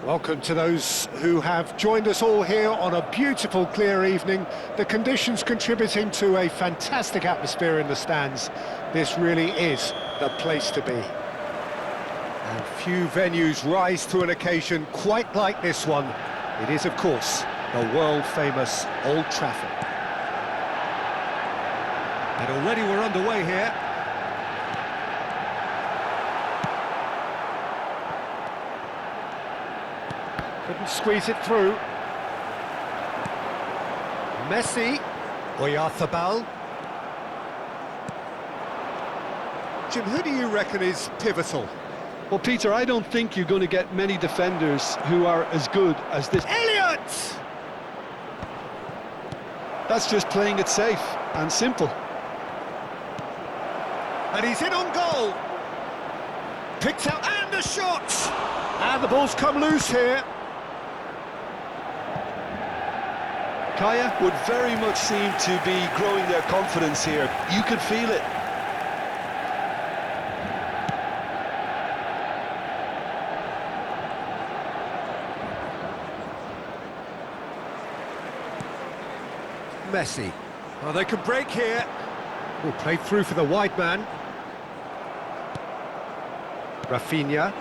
Welcome to those who have joined us all here on a beautiful, clear evening. The conditions contributing to a fantastic atmosphere in the stands. This really is the place to be. And few venues rise to an occasion quite like this one. It is, of course, the world-famous Old Trafford. And already we're underway here. Couldn't squeeze it through. Messi. Oyarzabal. Jim, who do you reckon is pivotal? Well, Peter, I don't think you're going to get many defenders who are as good as this. Elliott! That's just playing it safe and simple. And he's in on goal. Picked out, and a shot! And the ball's come loose here. Kaya would very much seem to be growing their confidence here. You could feel it. Messi. Oh, they could break here. Oh, played through for the wide man. Rafinha.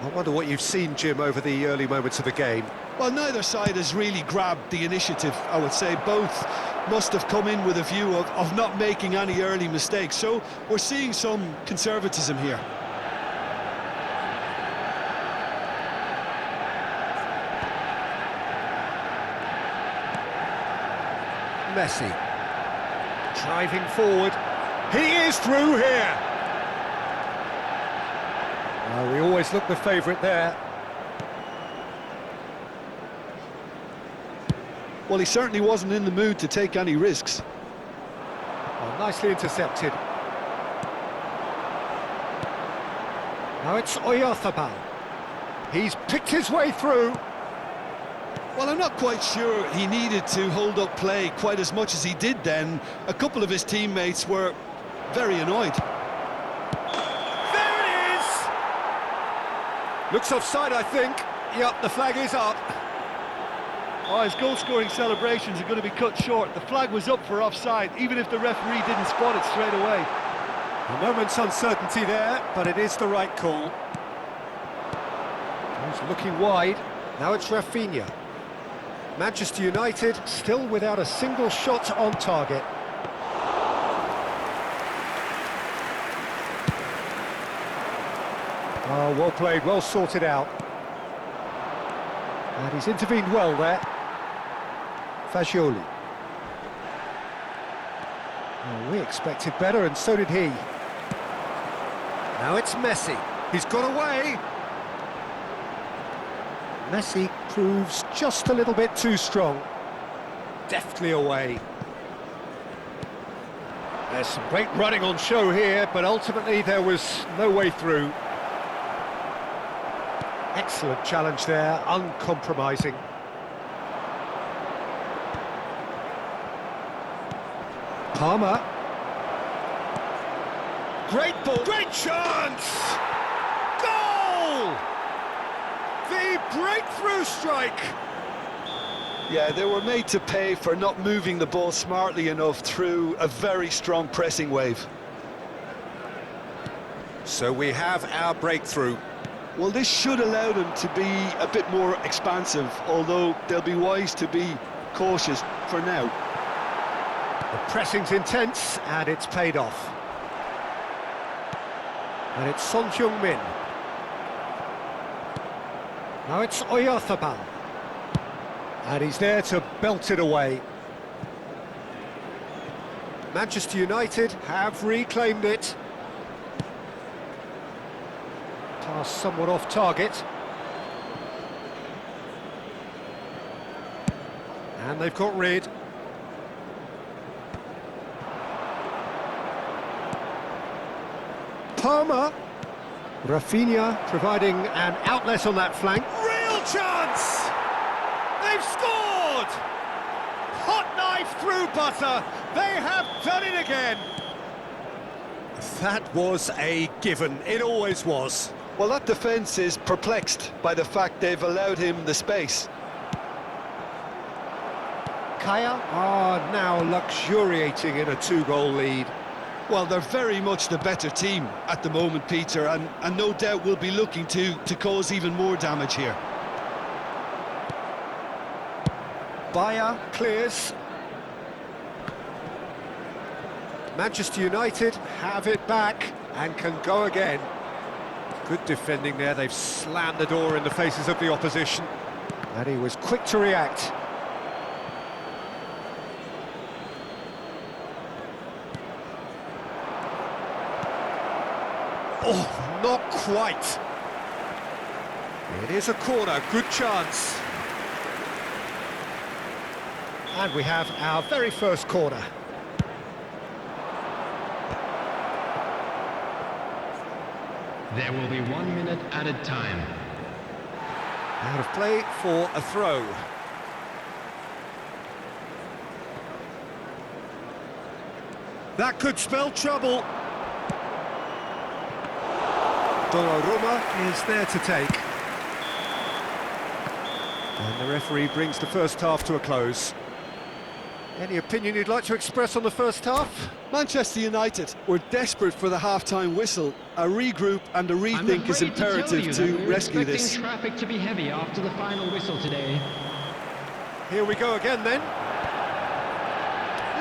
I wonder what you've seen, Jim, over the early moments of the game. Well, neither side has really grabbed the initiative, I would say. Both must have come in with a view of not making any early mistakes. So we're seeing some conservatism here. Messi. Driving forward. He is through here. Well, we always look the favourite there. Well, he certainly wasn't in the mood to take any risks. Well, nicely intercepted. Now it's Oyarzabal. He's picked his way through. Well, I'm not quite sure he needed to hold up play quite as much as he did then. A couple of his teammates were very annoyed. Looks offside, I think. Yep, the flag is up. Oh, his goal-scoring celebrations are going to be cut short. The flag was up for offside, even if the referee didn't spot it straight away. A moment's uncertainty there, but it is the right call. He's looking wide. Now it's Rafinha. Manchester United still without a single shot on target. Oh, well played, well sorted out. And he's intervened well there. Fagioli. Oh, we expected better, and so did he. Now it's Messi. He's got away. Messi proves just a little bit too strong. Deftly away. There's some great running on show here, but ultimately there was no way through. Excellent challenge there, uncompromising. Palmer. Great ball, great chance! Goal! The breakthrough strike! Yeah, they were made to pay for not moving the ball smartly enough through a very strong pressing wave. So we have our breakthrough. Well, this should allow them to be a bit more expansive, although they'll be wise to be cautious for now. The pressing's intense, and it's paid off. And it's Son Heung-min. Now it's Oyarzabal. And he's there to belt it away. Manchester United have reclaimed it. Pass somewhat off target. And they've got rid. Palmer. Rafinha providing an outlet on that flank. Real chance! They've scored! Hot knife through butter. They have done it again. That was a given. It always was. Well, that defence is perplexed by the fact they've allowed him the space. Kaya are now luxuriating in a 2-goal lead. Well, they're very much the better team at the moment, Peter, and no doubt will be looking to cause even more damage here. Bayer clears. Manchester United have it back and can go again. Good defending there, they've slammed the door in the faces of the opposition. And he was quick to react. Oh, not quite. It is a corner, good chance. And we have our very first corner. There will be 1 minute added time. Out of play for a throw. That could spell trouble. Donnarumma is there to take. And the referee brings the first half to a close. Any opinion you'd like to express on the first half? Manchester United were desperate for the half-time whistle. A regroup and a rethink is imperative to rescue this. Traffic to be heavy after the final whistle today. Here we go again then.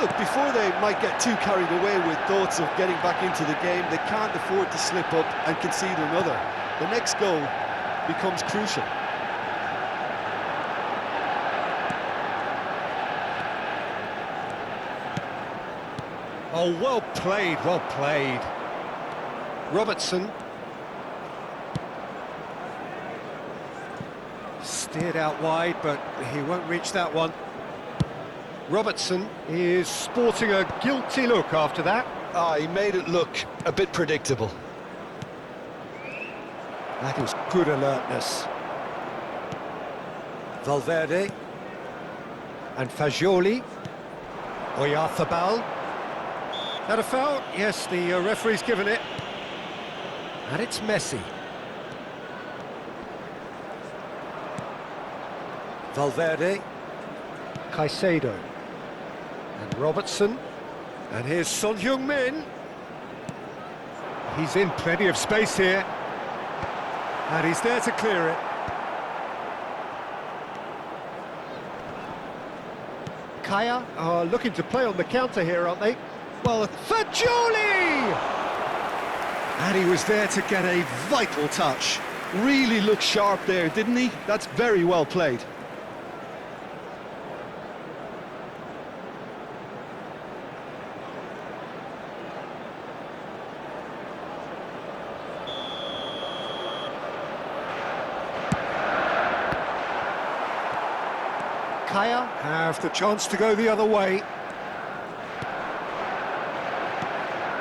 Look, before they might get too carried away with thoughts of getting back into the game, they can't afford to slip up and concede another. The next goal becomes crucial. Oh, well played, well played. Robertson. Steered out wide, but he won't reach that one. Robertson is sporting a guilty look after that. He made it look a bit predictable. That was good alertness. Valverde. And Fagioli. Oyarzabal. That a foul? Yes, the referee's given it. And it's Messi. Valverde. Caicedo. And Robertson. And here's Son Heung-min. He's in plenty of space here. And he's there to clear it. Kaya are looking to play on the counter here, aren't they? Well, Fagioli! And he was there to get a vital touch. Really looked sharp there, didn't he? That's very well played. Kaya have the chance to go the other way.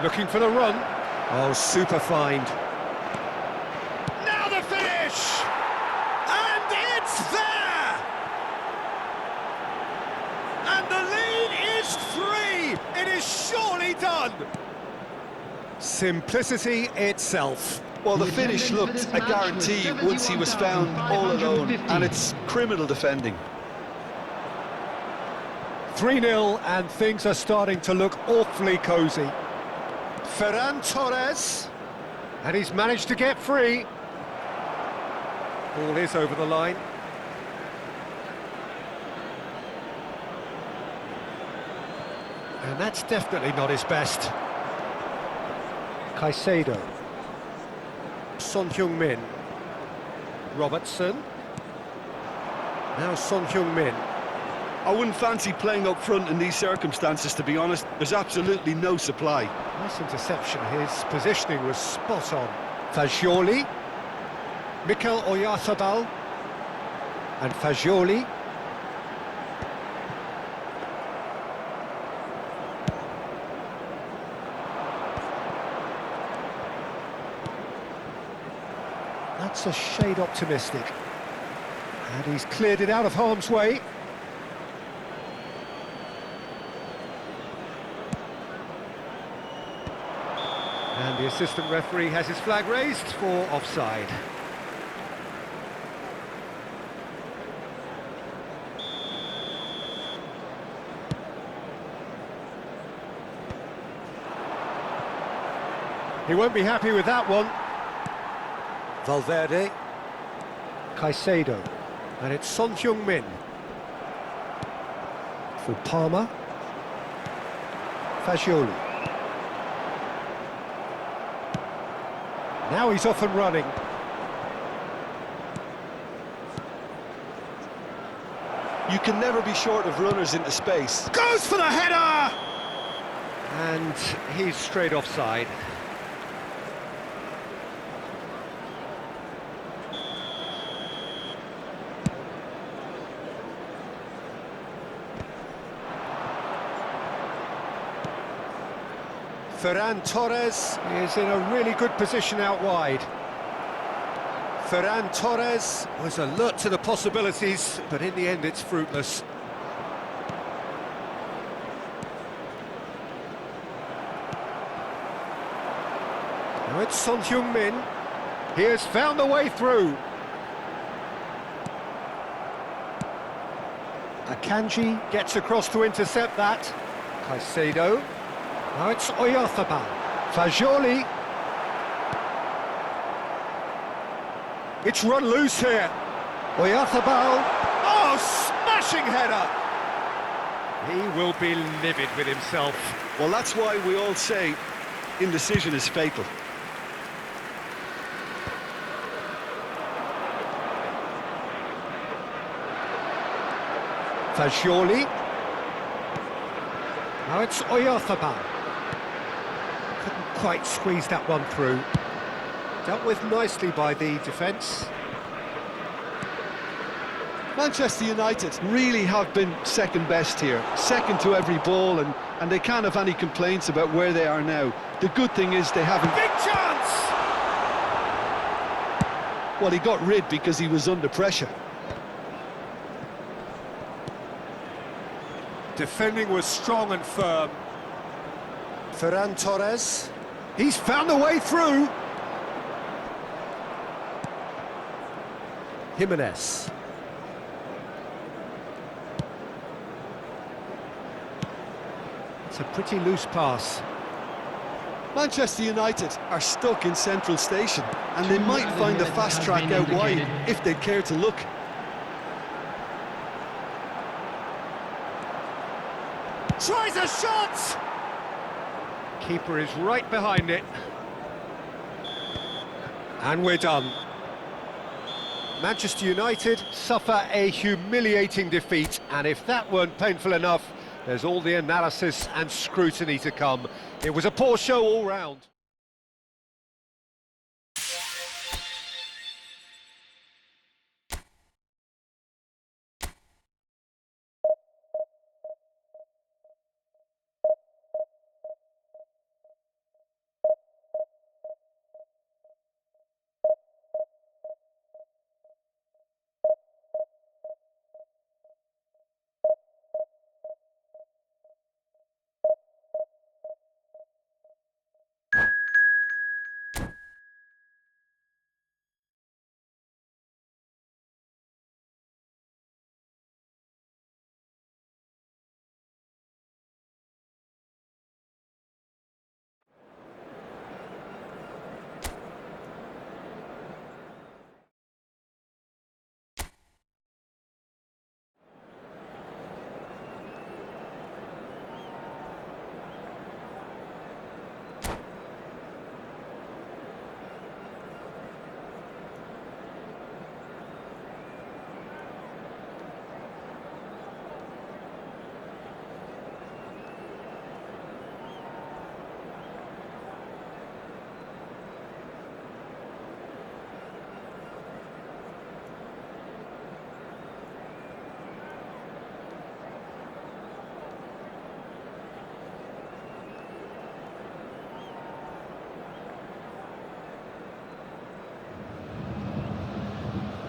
Looking for the run. Oh, super find. Now the finish! And it's there! And the lead is 3! It is surely done! Simplicity itself. Well, the finish looked a guarantee once he was found all alone, and it's criminal defending. 3-0, and things are starting to look awfully cosy. Ferran Torres, and he's managed to get free. Ball is over the line. And that's definitely not his best. Caicedo. Son Heung-min. Robertson. Now Son Heung-min. I wouldn't fancy playing up front in these circumstances, to be honest. There's absolutely no supply. Nice interception. His positioning was spot on. Fagioli. Mikel Oyarzabal. And Fagioli. That's a shade optimistic. And he's cleared it out of harm's way. And the assistant referee has his flag raised for offside. He won't be happy with that one. Valverde. Caicedo. And it's Son Heung-min. For Palmer. Fagioli. Now he's off and running. You can never be short of runners into space. Goes for the header! And he's straight offside. Ferran Torres is in a really good position out wide. Ferran Torres was alert to the possibilities, but in the end it's fruitless. Now it's Son Heung-min. He has found a way through. Akanji gets across to intercept that. Caicedo. Now it's Oyarzabal. Fagioli. It's run loose here. Oyarzabal. Oh, smashing header! He will be livid with himself. Well, that's why we all say indecision is fatal. Fagioli. Now it's Oyarzabal. Couldn't quite squeeze that one through. Dealt with nicely by the defence. Manchester United really have been second best here, second to every ball, and they can't have any complaints about where they are now. The good thing is they haven't... Big chance! Well, he got rid because he was under pressure. Defending was strong and firm. Ferran Torres. He's found a way through. Jimenez. It's a pretty loose pass. Manchester United are stuck in Central Station, and they might find the fast track out wide if they care to look. Tries a shot! Keeper is right behind it. And we're done. Manchester United suffer a humiliating defeat, and if that weren't painful enough, there's all the analysis and scrutiny to come. It was a poor show all round.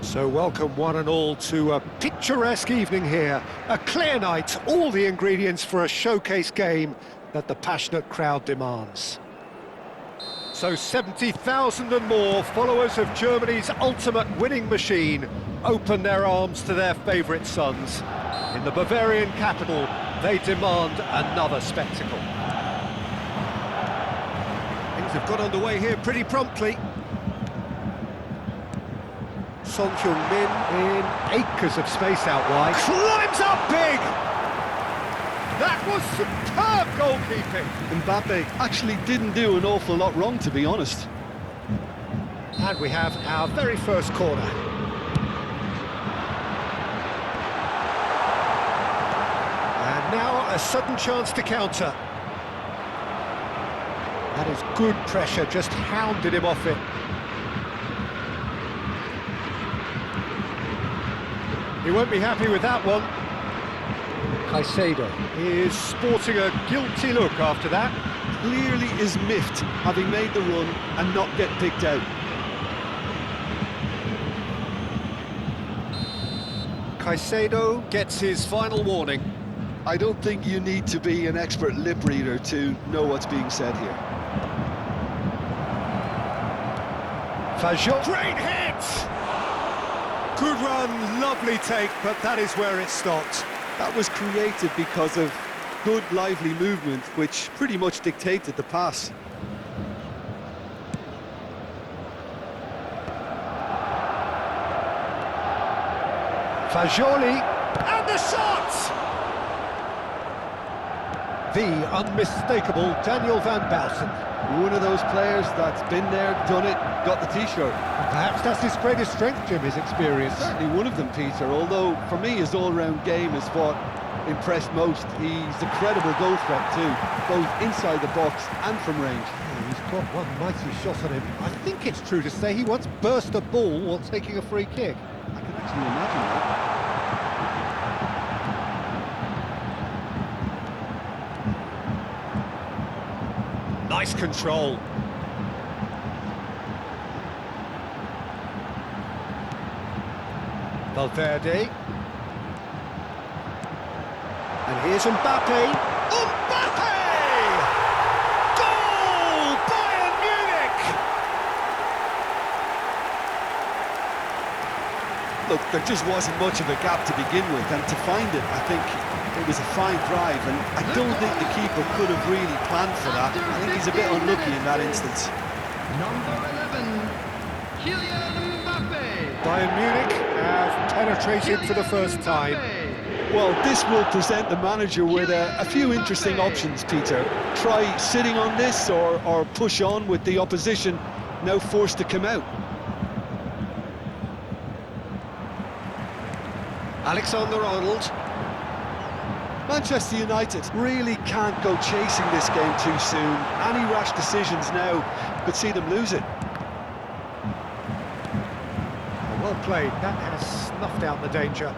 So welcome one and all to a picturesque evening here. A clear night, all the ingredients for a showcase game that the passionate crowd demands. So 70,000 and more followers of Germany's ultimate winning machine open their arms to their favourite sons. In the Bavarian capital, they demand another spectacle. Things have got underway here pretty promptly. Son Heung-min in acres of space out wide. Climbs up big! That was superb goalkeeping. Mbappe actually didn't do an awful lot wrong, to be honest. And we have our very first corner. And now a sudden chance to counter. That is good pressure, just hounded him off it. He won't be happy with that one. Caicedo is sporting a guilty look after that. Clearly is miffed, having made the run and not get picked out. Caicedo gets his final warning. I don't think you need to be an expert lip reader to know what's being said here. Fajol. Great hit! Good run, lovely take, but that is where it stopped. That was created because of good, lively movement, which pretty much dictated the pass. Fajoli, and the shot! The unmistakable Daniel van Bouten. One of those players that's been there, done it, got the t-shirt. Perhaps that's his greatest strength, Jim, his experience. Certainly one of them, Peter, although for me his all-round game is what impressed most. He's a credible goal threat too, both inside the box and from range. Oh, he's got one mighty shot on him. I think it's true to say he once burst a ball while taking a free kick. I can actually imagine that. Nice control. Valverde. And here's Mbappe. Mbappe! Goal! Bayern Munich! Look, there just wasn't much of a gap to begin with, and to find it, I think it was a fine drive, and I don't think the keeper could have really planned for that. I think he's a bit unlucky in that instance. Number 11, Kylian Mbappe. Bayern Munich have penetrated for the first time. Well, this will present the manager with a few interesting options, Peter. Try sitting on this or push on with the opposition now forced to come out. Alexander-Arnold. Manchester United really can't go chasing this game too soon. Any rash decisions now could see them lose it. Well played, that has snuffed out the danger.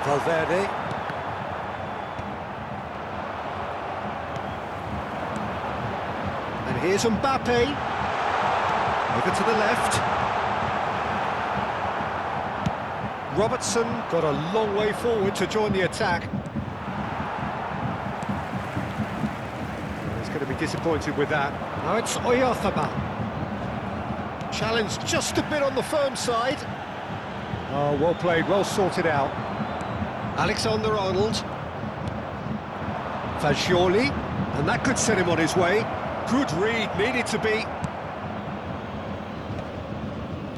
Valverde. And here's Mbappe. Over to the left. Robertson got a long way forward to join the attack. He's going to be disappointed with that. Now it's Oyarzabal. Challenged just a bit on the firm side. Oh, well played, well sorted out. Alexander-Arnold. Fajoli, and that could set him on his way. Good read, needed to be.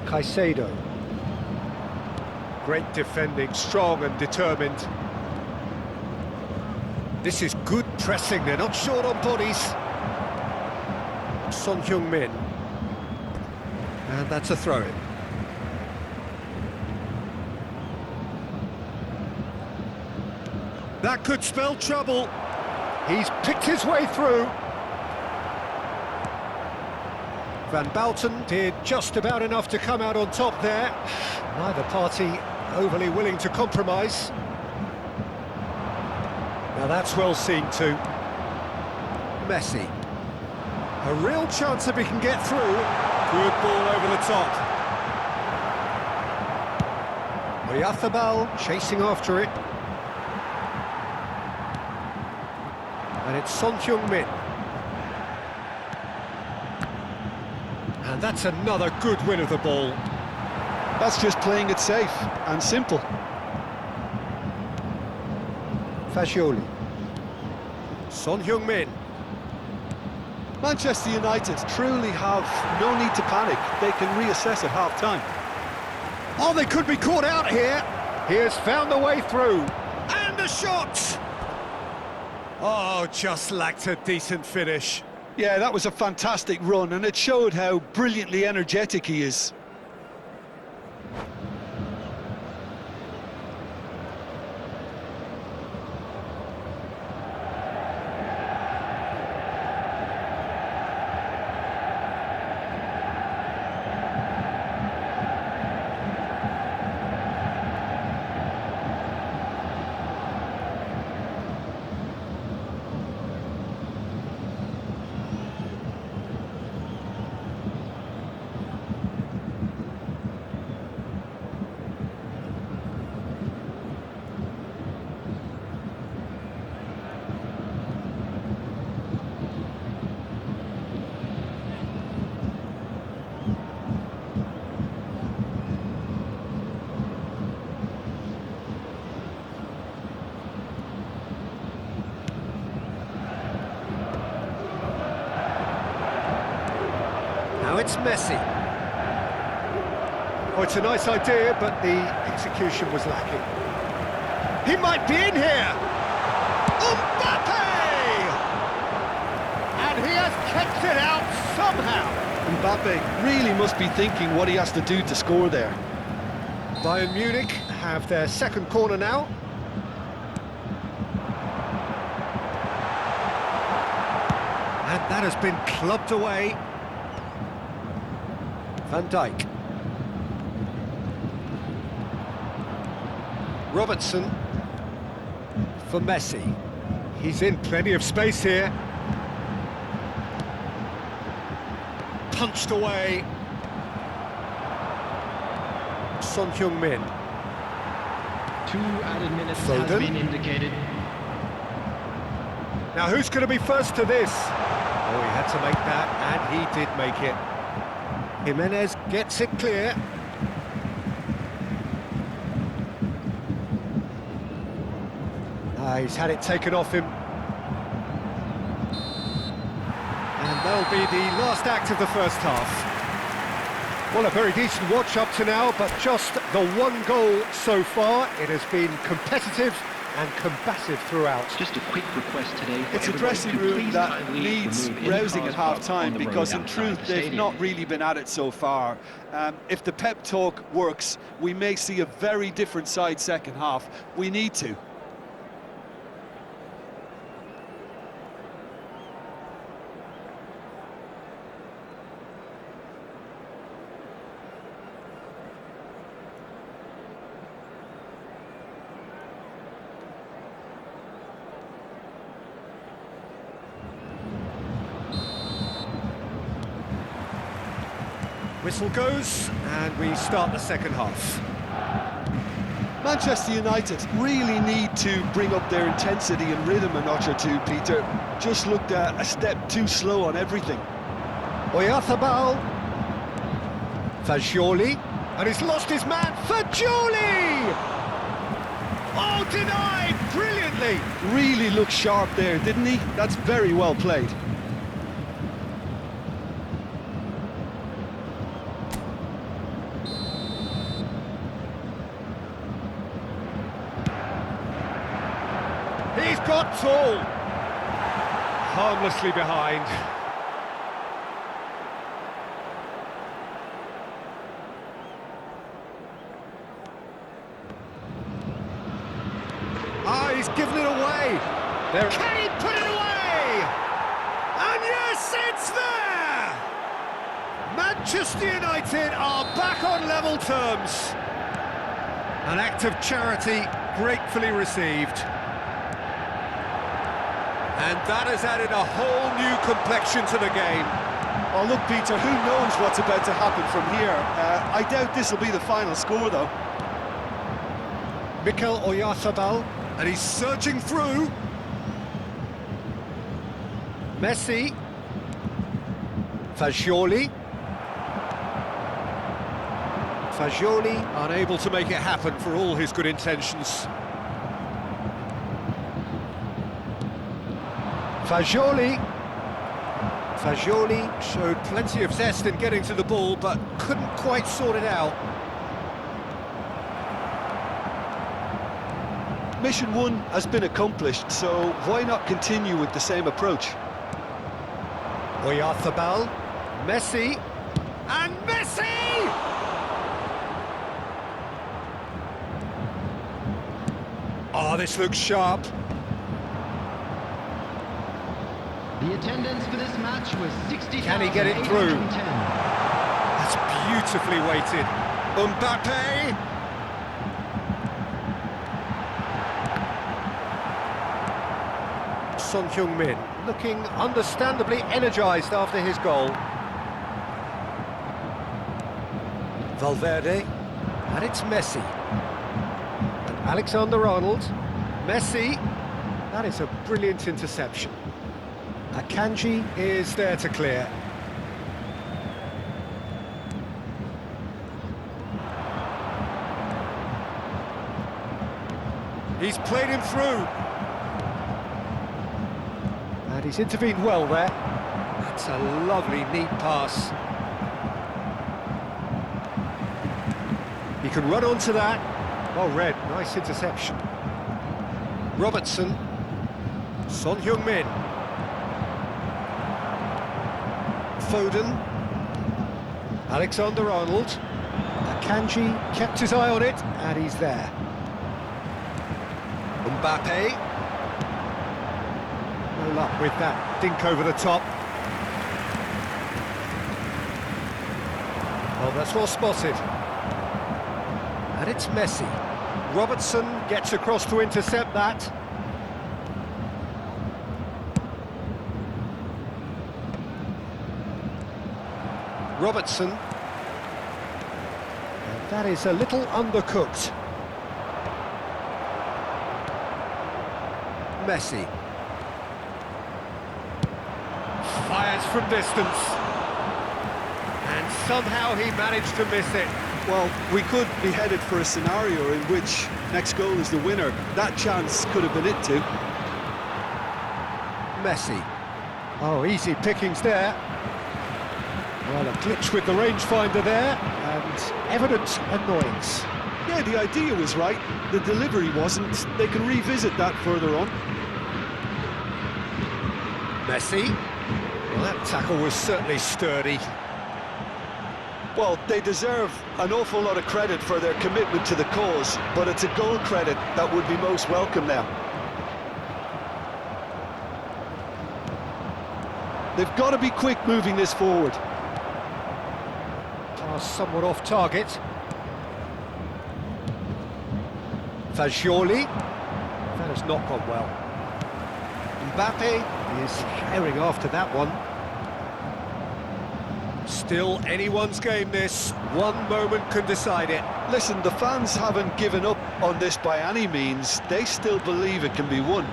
Caicedo. Great defending, strong and determined. This is good pressing, they're not short on bodies. Son Heung-min. And that's a throw-in. That could spell trouble. He's picked his way through. Van Bouten did just about enough to come out on top there. Neither party overly willing to compromise. Now that's well seen too. Messi. A real chance if he can get through. Good ball over the top. Oyarzabal chasing after it. And it's Son Heung-min. And that's another good win of the ball. That's just playing it safe and simple. Fagioli. Son Heung-min. Manchester United truly have no need to panic. They can reassess at half-time. Oh, they could be caught out here. He has found the way through. And a shot! Oh, just lacked a decent finish. Yeah, that was a fantastic run, and it showed how brilliantly energetic he is. Now it's Messi. Oh, it's a nice idea, but the execution was lacking. He might be in here! Mbappe! And he has kept it out somehow. Mbappe really must be thinking what he has to do to score there. Bayern Munich have their second corner now. And that has been clubbed away. Van Dijk. Robertson for Messi. He's in plenty of space here. Punched away. Son Heung-min. 2 added minutes Foden. has been indicated. Now who's going to be first to this? Oh, he had to make that, and he did make it. Jimenez gets it clear. He's had it taken off him. And that'll be the last act of the first half. Well, a very decent watch up to now, but just the one goal so far. It has been competitive and combative throughout. Just a quick request today. It's a dressing room that needs rousing at half-time because, in truth, they've not really been at it so far. If the pep talk works, we may see a very different side second half. We need to. Whistle goes, and we start the second half. Manchester United really need to bring up their intensity and rhythm a notch or two, Peter. Just looked a step too slow on everything. Oyarzabal. Fagioli. And he's lost his man. Fagioli! Oh, denied brilliantly. Really looked sharp there, didn't he? That's very well played. He's got tall. Harmlessly behind. He's given it away. There. Can he put it away? And yes, it's there! Manchester United are back on level terms. An act of charity gratefully received. And that has added a whole new complexion to the game. Oh, look, Peter, who knows what's about to happen from here? I doubt this will be the final score, though. Mikel Oyarzabal, and he's surging through. Messi. Fagioli. Fagioli unable to make it happen for all his good intentions. Fagioli. Fagioli showed plenty of zest in getting to the ball, but couldn't quite sort it out. Mission 1 has been accomplished, so why not continue with the same approach? Oyarzabal, Messi, and Messi! Oh, this looks sharp. The attendance for this match was 60,810. Can he get it through? That's beautifully weighted. Mbappe! Son Heung-min looking understandably energised after his goal. Valverde, and it's Messi. And Alexander-Arnold, Messi, that is a brilliant interception. Akanji is there to clear. He's played him through. And he's intervened well there. That's a lovely, neat pass. He can run onto that. Well read, nice interception. Robertson. Son Heung-min. Foden. Alexander-Arnold. Akanji kept his eye on it, and he's there. Mbappe. No luck with that dink over the top. Well, that's well spotted. And it's Messi. Robertson gets across to intercept that. Robertson. And that is a little undercooked. Messi. Fires from distance. And somehow he managed to miss it. Well, we could be headed for a scenario in which next goal is the winner. That chance could have been it too. Messi. Oh, easy pickings there. Well, a glitch with the rangefinder there, and evident annoyance. Yeah, the idea was right, the delivery wasn't. They can revisit that further on. Messi. Well, that tackle was certainly sturdy. Well, they deserve an awful lot of credit for their commitment to the cause, but it's a goal credit that would be most welcome now. They've got to be quick moving this forward. Pass somewhat off target. Fagioli. That has not gone well. Mbappe is herring after that one. Still anyone's game this. One moment can decide it. Listen, the fans haven't given up on this by any means. They still believe it can be won.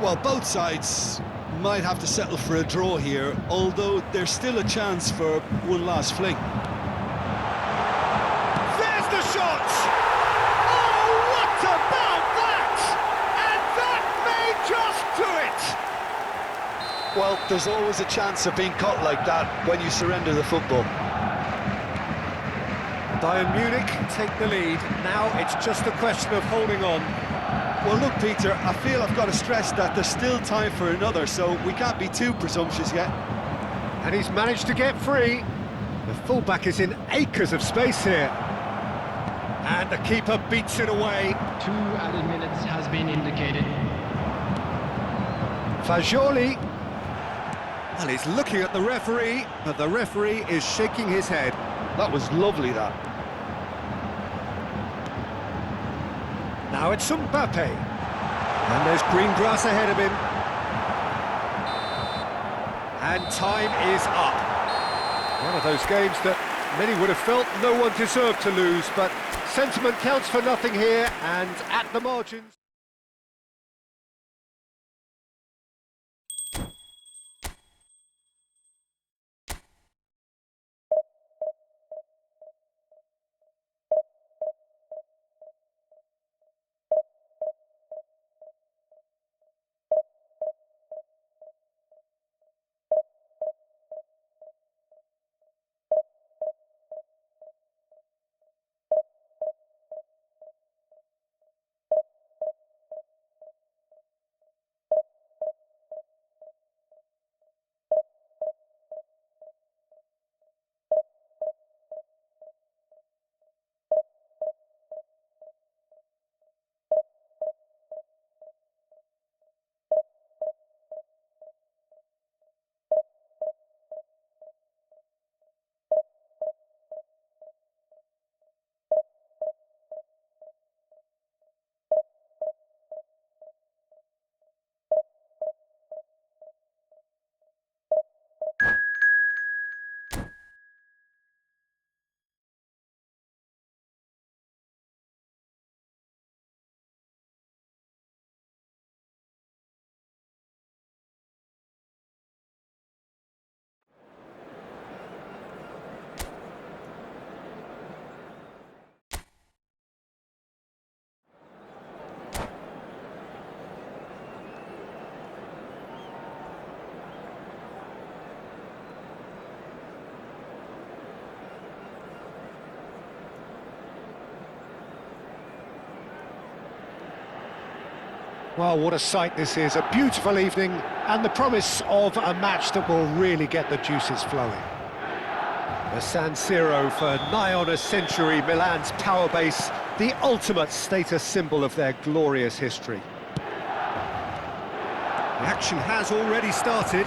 Well, both sides might have to settle for a draw here, although there's still a chance for one last fling. There's the shot! Oh, what about that? And that may just do it! Well, there's always a chance of being caught like that when you surrender the football. Bayern Munich take the lead. Now it's just a question of holding on. Well, look, Peter, I feel I've got to stress that there's still time for another, so we can't be too presumptuous yet. And he's managed to get free. The fullback is in acres of space here. And the keeper beats it away. 2 added minutes has been indicated. Fagioli. Well, he's looking at the referee, but the referee is shaking his head. That was lovely, that. Now it's Mbappe. And there's green grass ahead of him. And time is up. One of those games that Many would have felt no one deserved to lose, but sentiment counts for nothing here, and at the margins. Well, what a sight this is, a beautiful evening and the promise of a match that will really get the juices flowing. The San Siro for nigh on a century, Milan's power base, the ultimate status symbol of their glorious history. The action has already started.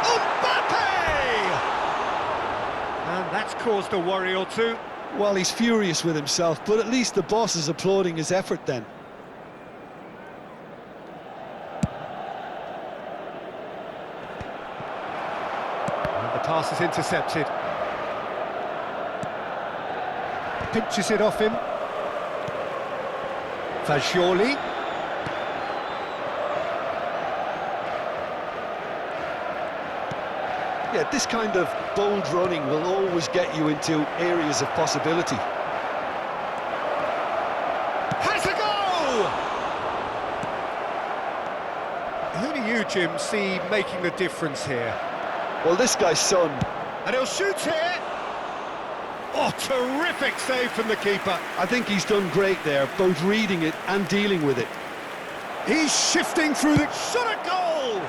Mbappe! And that's caused a worry or two. Well, he's furious with himself, but at least the boss is applauding his effort then. Pass is intercepted. Pinches it off him. Fagioli. Yeah, this kind of bold running will always get you into areas of possibility. Has a goal! Who do you, Jim, see making the difference here? Well, this guy's son. And he'll shoot here! Oh, terrific save from the keeper. I think he's done great there, both reading it and dealing with it. He's shifting through the... Shot a goal!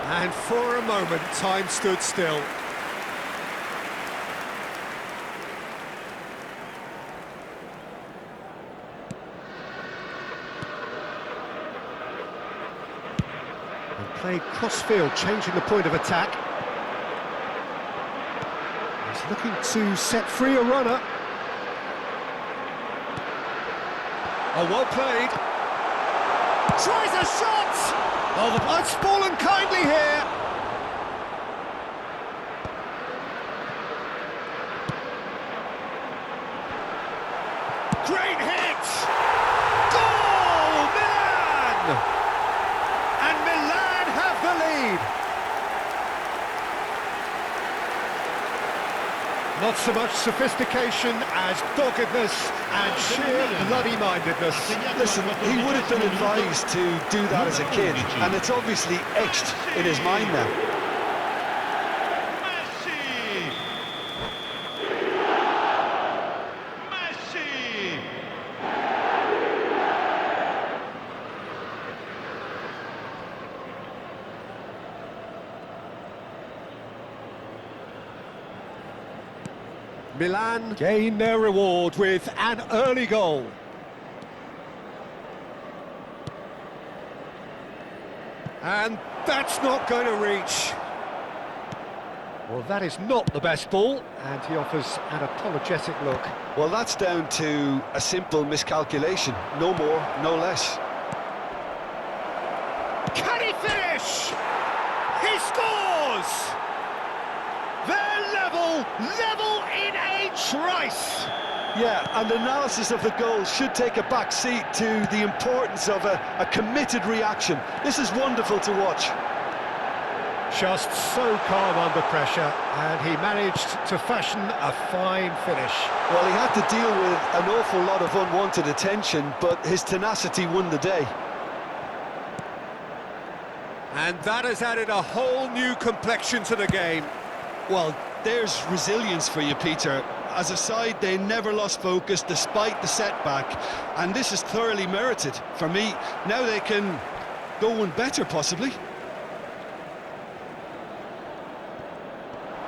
And for a moment, time stood still. Played cross-field, changing the point of attack. He's looking to set free a runner. Oh, well played. Tries a shot! Oh, the blood's fallen kindly here. Great hit! Goal! Milan! And Milan have the lead. Not so much sophistication as doggedness and sheer bloody-mindedness. Listen, he would have been advised to do that as a kid, and it's obviously etched in his mind now. Milan gain their reward with an early goal. And that's not going to reach. Well, that is not the best ball, and he offers an apologetic look. Well, that's down to a simple miscalculation. No more, no less. Can he finish? He scores! They're Trice! Yeah, and analysis of the goal should take a back seat to the importance of a committed reaction. This is wonderful to watch. Just so calm under pressure, and he managed to fashion a fine finish. Well, he had to deal with an awful lot of unwanted attention, but his tenacity won the day. And that has added a whole new complexion to the game. Well, there's resilience for you, Peter. As a side, they never lost focus despite the setback, and this is thoroughly merited. For me, now they can go one better, possibly.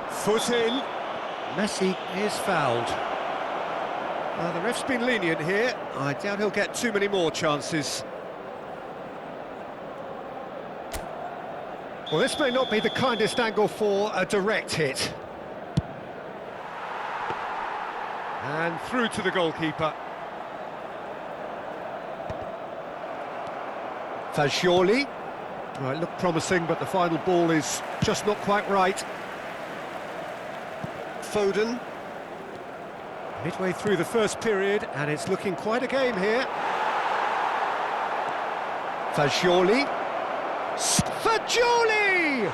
Foot in. Messi is fouled. The ref's been lenient here. I doubt he'll get too many more chances. Well, this may not be the kindest angle for a direct hit. And through to the goalkeeper. Fagioli. Right, looked promising, but the final ball is just not quite right. Foden. Midway through the first period, and it's looking quite a game here. Fagioli. Fagioli!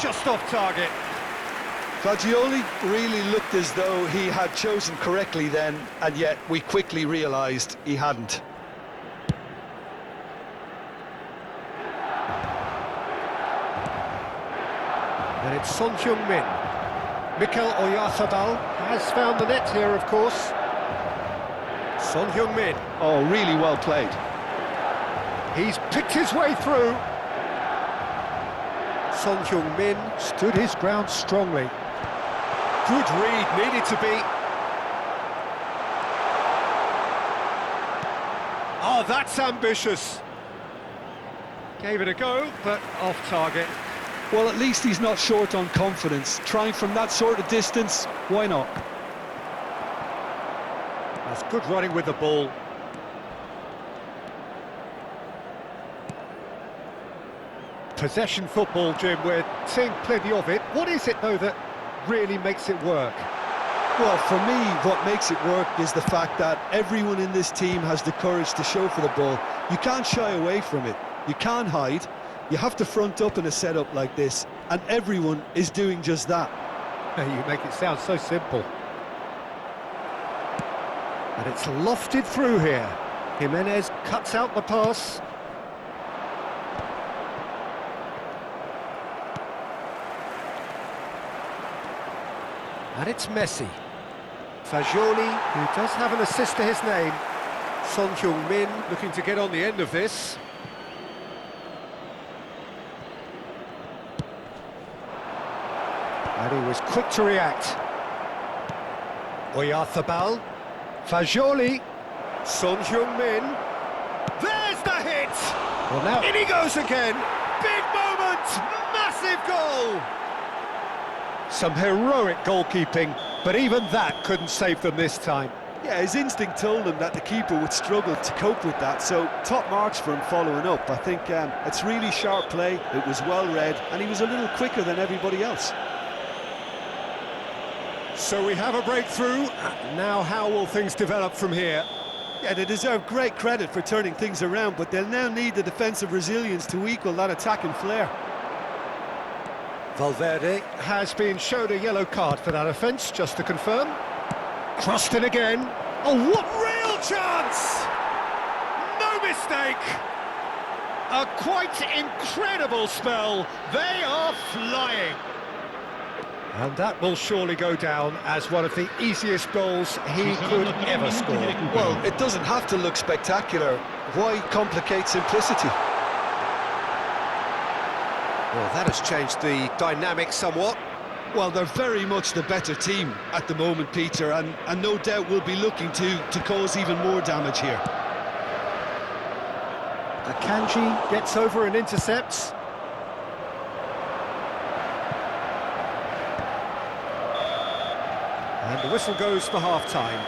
Just off target. Fagioli really looked as though he had chosen correctly then, and yet we quickly realised he hadn't. And it's Son Heung-min. Mikel Oyarzabal has found the net here, of course. Son Heung-min. Oh, really well played. He's picked his way through. Son Heung-min stood his ground strongly. Good read, needed to be. Oh, that's ambitious. Gave it a go, but off target. Well, at least he's not short on confidence. Trying from that sort of distance, why not? That's good running with the ball. Possession football, Jim, we're seeing plenty of it. What is it, though, that really makes it work? Well, for me, what makes it work is the fact that everyone in this team has the courage to show for the ball. You can't shy away from it. You can't hide. You have to front up in a setup like this, and everyone is doing just that. You make it sound so simple. And it's lofted through here. Jimenez cuts out the pass. And it's Messi. Fagioli, who does have an assist to his name. Son Heung-min looking to get on the end of this. And he was quick to react. Oyarzabal. Fagioli. Son Heung-min. There's the hit! Well, now in he goes again. Big moment! Massive goal! Some heroic goalkeeping, but even that couldn't save them this time. Yeah, his instinct told him that the keeper would struggle to cope with that, so top marks for him following up. I think it's really sharp play, it was well read, and he was a little quicker than everybody else. So we have a breakthrough. Now how will things develop from here? Yeah, they deserve great credit for turning things around, but they'll now need the defensive resilience to equal that attacking flair. Valverde has been shown a yellow card for that offence, just to confirm. Crossed in again. Oh, what real chance! No mistake! A quite incredible spell. They are flying. And that will surely go down as one of the easiest goals he could ever score. Well, it doesn't have to look spectacular. Why complicate simplicity? Well, that has changed the dynamic somewhat. Well, they're very much the better team at the moment, Peter, and no doubt will be looking to cause even more damage here. Akanji gets over and intercepts. And the whistle goes for half-time.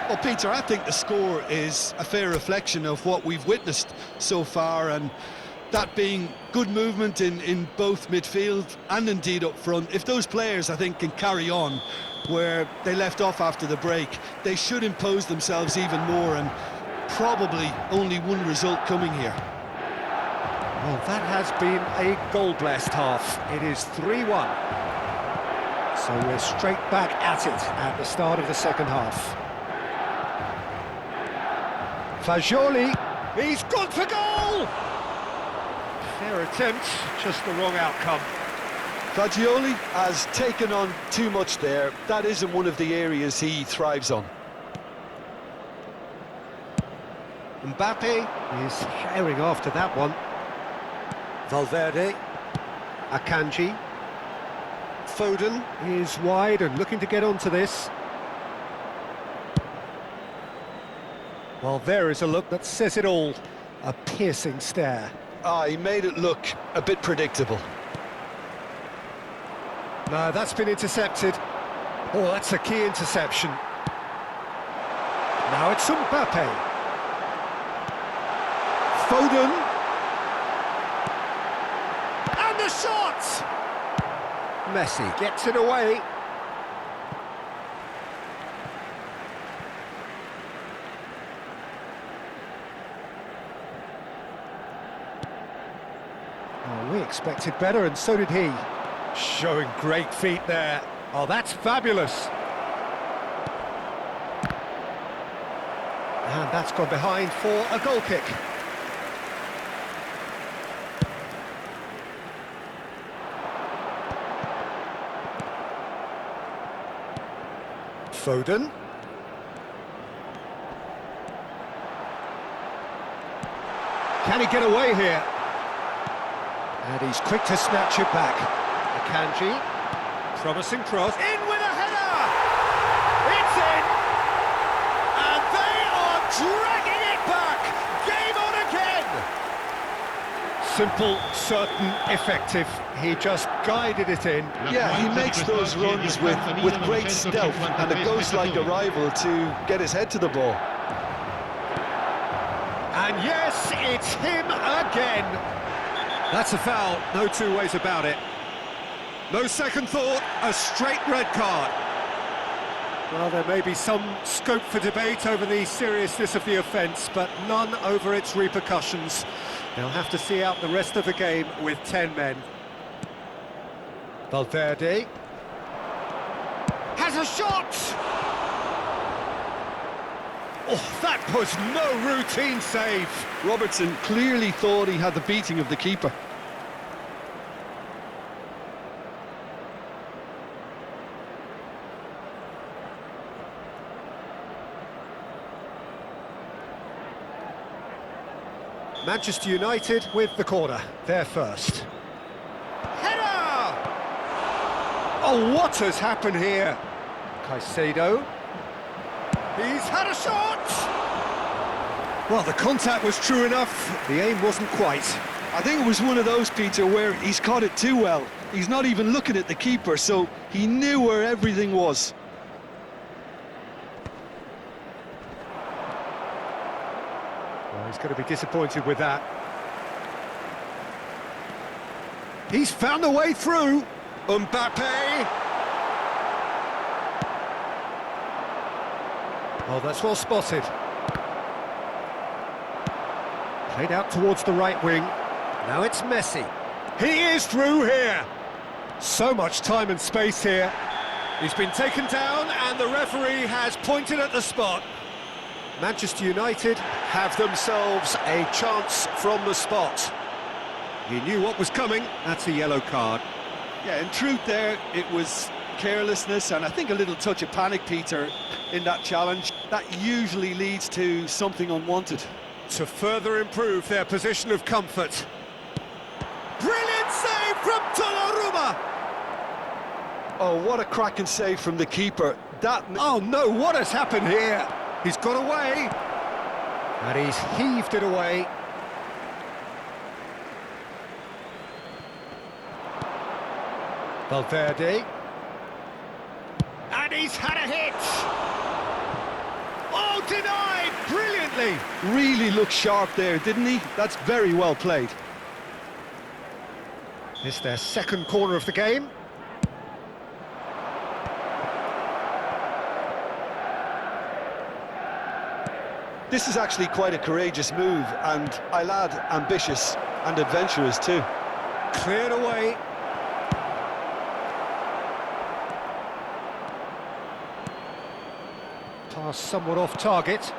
Well, Peter, I think the score is a fair reflection of what we've witnessed so far, and that being good movement in both midfield and indeed up front. If those players, I think, can carry on where they left off after the break, they should impose themselves even more, and probably only one result coming here. Well, that has been a goal-blessed half. It is 3-1. So we're straight back at it at the start of the second half. Fagioli, he's gone for goal! Fair attempt, just the wrong outcome. Fagioli has taken on too much there. That isn't one of the areas he thrives on. Mbappe is sharing after that one. Valverde, Akanji. Foden is wide and looking to get onto this. Well, there is a look that says it all. A piercing stare. He made it look a bit predictable. No, that's been intercepted. Oh, that's a key interception. Now it's Mbappe. Foden. And the shot! Messi gets it away. Oh, we expected better, and so did he. Showing great feet there. Oh, that's fabulous. And that's gone behind for a goal kick. Foden. Can he get away here? And he's quick to snatch it back. Akanji, promising cross. In with a header! It's in! And they are dragging it back! Game on again! Simple, certain, effective. He just guided it in. Yeah, he makes those runs with great stealth and a ghost-like arrival to get his head to the ball. And yes, it's him again! That's a foul, no two ways about it. No second thought, a straight red card. Well, there may be some scope for debate over the seriousness of the offence, but none over its repercussions. They'll have to see out the rest of the game with 10 men. Valverde has a shot! Oh, that was no routine save. Robertson clearly thought he had the beating of the keeper. Manchester United with the corner. They're first. Header! Oh, what has happened here? Caicedo. He's had a shot! Well, the contact was true enough. The aim wasn't quite. I think it was one of those, Peter, where he's caught it too well. He's not even looking at the keeper, so he knew where everything was. Well, he's going to be disappointed with that. He's found a way through. Mbappe. Oh, that's well spotted. Played out towards the right wing. Now it's Messi. He is through here. So much time and space here. He's been taken down and the referee has pointed at the spot. Manchester United have themselves a chance from the spot. He knew what was coming. That's a yellow card. Yeah, in truth there, it was carelessness and I think a little touch of panic, Peter, in that challenge. That usually leads to something unwanted. To further improve their position of comfort. Brilliant save from Donnarumma! Oh, what a cracking save from the keeper. Oh no, what has happened here? He's got away. And he's heaved it away. Valverde. And he's had a hit! Oh, denied! Brilliantly! Really looked sharp there, didn't he? That's very well played. It's their second corner of the game. This is actually quite a courageous move, and I'll add ambitious and adventurous too. Cleared away. Pass somewhat off target.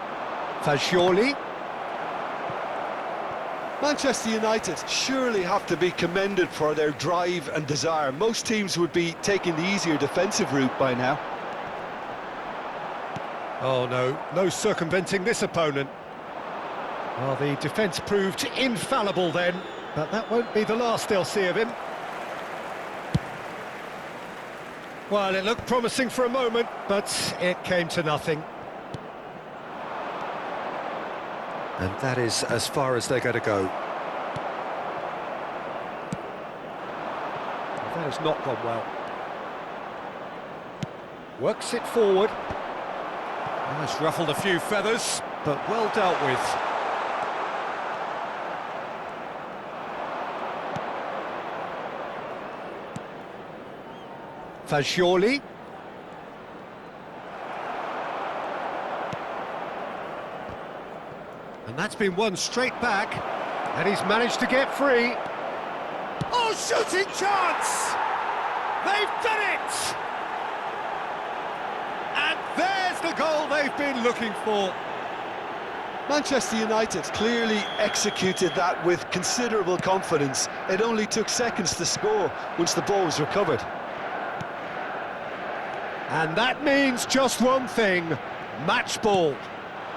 Fagioli. Manchester United surely have to be commended for their drive and desire. Most teams would be taking the easier defensive route by now. Oh no circumventing this opponent. Well, the defence proved infallible then, but that won't be the last they'll see of him. Well, it looked promising for a moment, but it came to nothing. And that is as far as they're going to go. That has not gone well. Works it forward. Has ruffled a few feathers, but well dealt with. Fagioli. And that's been won straight back, and he's managed to get free. Oh, shooting chance! They've done it! And there's the goal they've been looking for. Manchester United clearly executed that with considerable confidence. It only took seconds to score once the ball was recovered. And that means just one thing, match ball.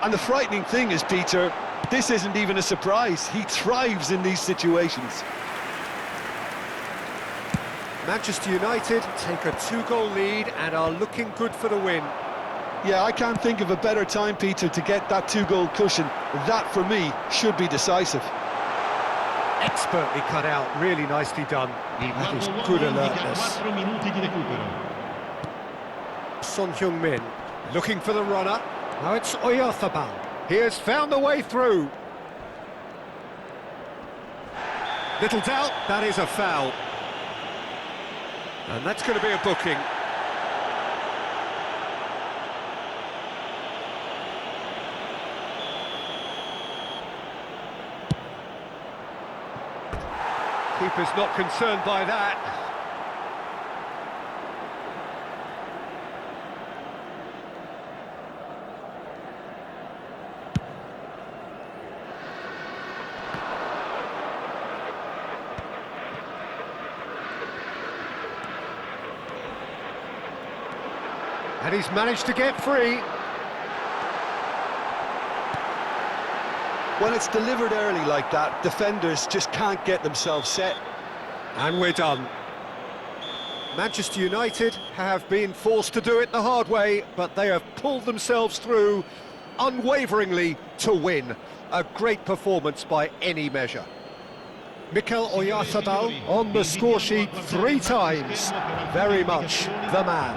And the frightening thing is, Peter, this isn't even a surprise. He thrives in these situations. Manchester United take a 2-goal lead and are looking good for the win. Yeah, I can't think of a better time, Peter, to get that 2-goal cushion. That, for me, should be decisive. Expertly cut out, really nicely done. That is good alertness. Son Heung-min looking for the runner. Now it's Oyarzabal. He has found the way through. Little doubt, that is a foul. And that's going to be a booking. Keeper's not concerned by that. And he's managed to get free. When it's delivered early like that, defenders just can't get themselves set. And we're done. Manchester United have been forced to do it the hard way, but they have pulled themselves through unwaveringly to win. A great performance by any measure. Mikel Oyarzabal on the score sheet 3 times. Very much the man.